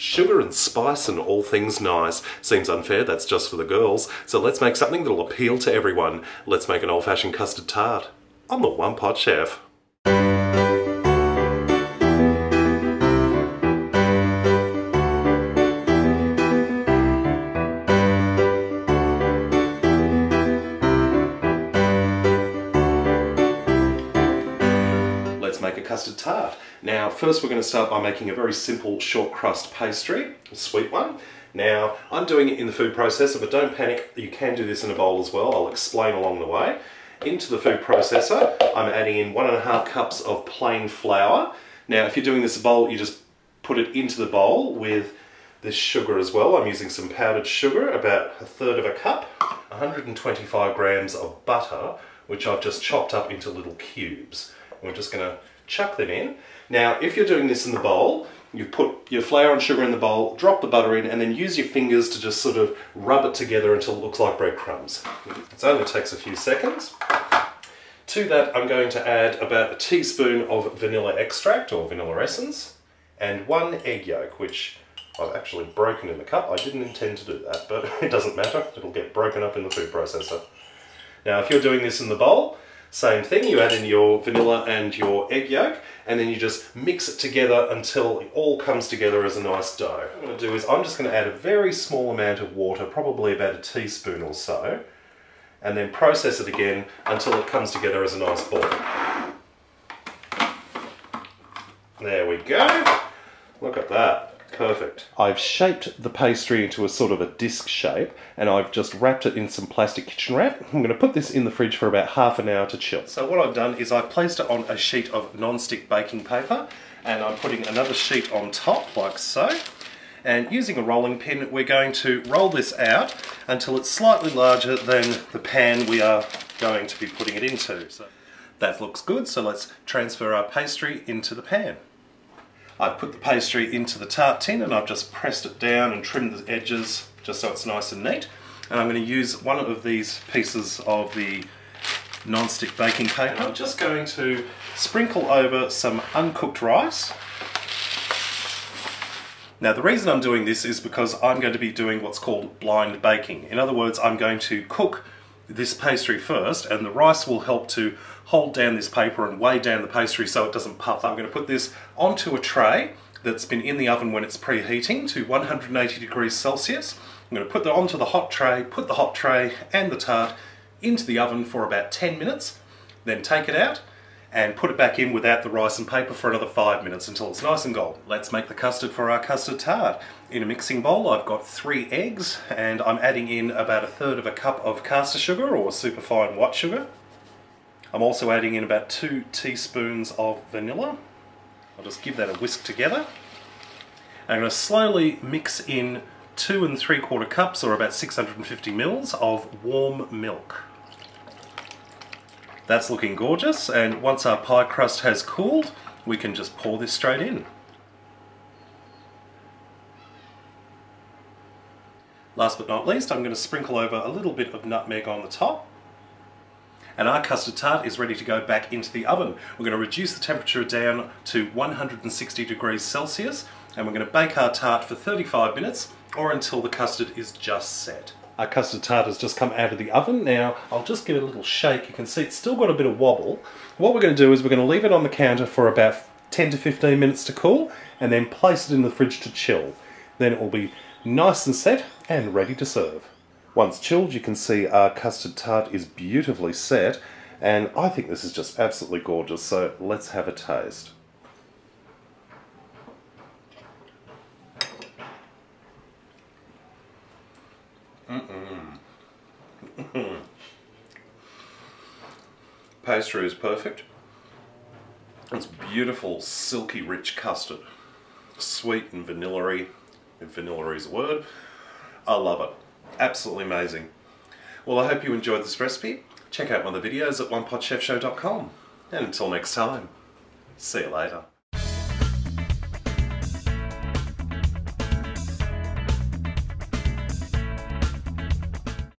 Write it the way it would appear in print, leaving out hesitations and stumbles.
Sugar and spice and all things nice. Seems unfair, that's just for the girls. So let's make something that'll appeal to everyone. Let's make an old-fashioned custard tart. I'm the One Pot Chef. Make a custard tart. Now first we're going to start by making a very simple short crust pastry, a sweet one. Now I'm doing it in the food processor, but don't panic, you can do this in a bowl as well. I'll explain along the way. Into the food processor I'm adding in 1.5 cups of plain flour. Now if you're doing this in a bowl, you just put it into the bowl with this sugar as well. I'm using some powdered sugar, about 1/3 cup, 125 grams of butter, which I've just chopped up into little cubes. We're just going to chuck them in. Now, if you're doing this in the bowl, you put your flour and sugar in the bowl, drop the butter in, and then use your fingers to just sort of rub it together until it looks like breadcrumbs. It only takes a few seconds. To that, I'm going to add about 1 teaspoon of vanilla extract or vanilla essence and 1 egg yolk, which I've actually broken in the cup. I didn't intend to do that, but it doesn't matter. It'll get broken up in the food processor. Now, if you're doing this in the bowl, same thing, you add in your vanilla and your egg yolk, and then you just mix it together until it all comes together as a nice dough. What I'm going to do is I'm just going to add a very small amount of water, probably about 1 teaspoon or so, and then process it again until it comes together as a nice ball. There we go. Look at that. Perfect. I've shaped the pastry into a sort of a disc shape, and I've just wrapped it in some plastic kitchen wrap. I'm going to put this in the fridge for about half an hour to chill. So what I've done is I've placed it on a sheet of non-stick baking paper, and I'm putting another sheet on top like so. And using a rolling pin, we're going to roll this out until it's slightly larger than the pan we are going to be putting it into. So that looks good, so let's transfer our pastry into the pan. I've put the pastry into the tart tin and I've just pressed it down and trimmed the edges just so it's nice and neat. And I'm going to use one of these pieces of the non-stick baking paper. And I'm just going to sprinkle over some uncooked rice. Now the reason I'm doing this is because I'm going to be doing what's called blind baking. In other words, I'm going to cook this pastry first, and the rice will help to hold down this paper and weigh down the pastry so it doesn't puff up. I'm going to put this onto a tray that's been in the oven when it's preheating to 180 degrees Celsius. I'm going to put that onto the hot tray, put the hot tray and the tart into the oven for about 10 minutes, then take it out and put it back in without the rice and paper for another 5 minutes until it's nice and golden. Let's make the custard for our custard tart. In a mixing bowl I've got 3 eggs, and I'm adding in about 1/3 cup of Castor sugar or superfine white sugar. I'm also adding in about 2 teaspoons of vanilla. I'll just give that a whisk together. I'm going to slowly mix in 2 3/4 cups or about 650 mils of warm milk. That's looking gorgeous, and once our pie crust has cooled, we can just pour this straight in. Last but not least, I'm going to sprinkle over a little bit of nutmeg on the top. And our custard tart is ready to go back into the oven. We're going to reduce the temperature down to 160 degrees Celsius, and we're going to bake our tart for 35 minutes or until the custard is just set. Our custard tart has just come out of the oven. Now, I'll just give it a little shake. You can see it's still got a bit of wobble. What we're going to do is we're going to leave it on the counter for about 10 to 15 minutes to cool, and then place it in the fridge to chill. Then it will be nice and set and ready to serve. Once chilled, you can see our custard tart is beautifully set, and I think this is just absolutely gorgeous, so let's have a taste. Pastry is perfect. It's beautiful, silky, rich custard. Sweet and vanilla-y, if vanilla is a word. I love it. Absolutely amazing. Well, I hope you enjoyed this recipe. Check out my other videos at OnePotChefShow.com. And until next time, see you later.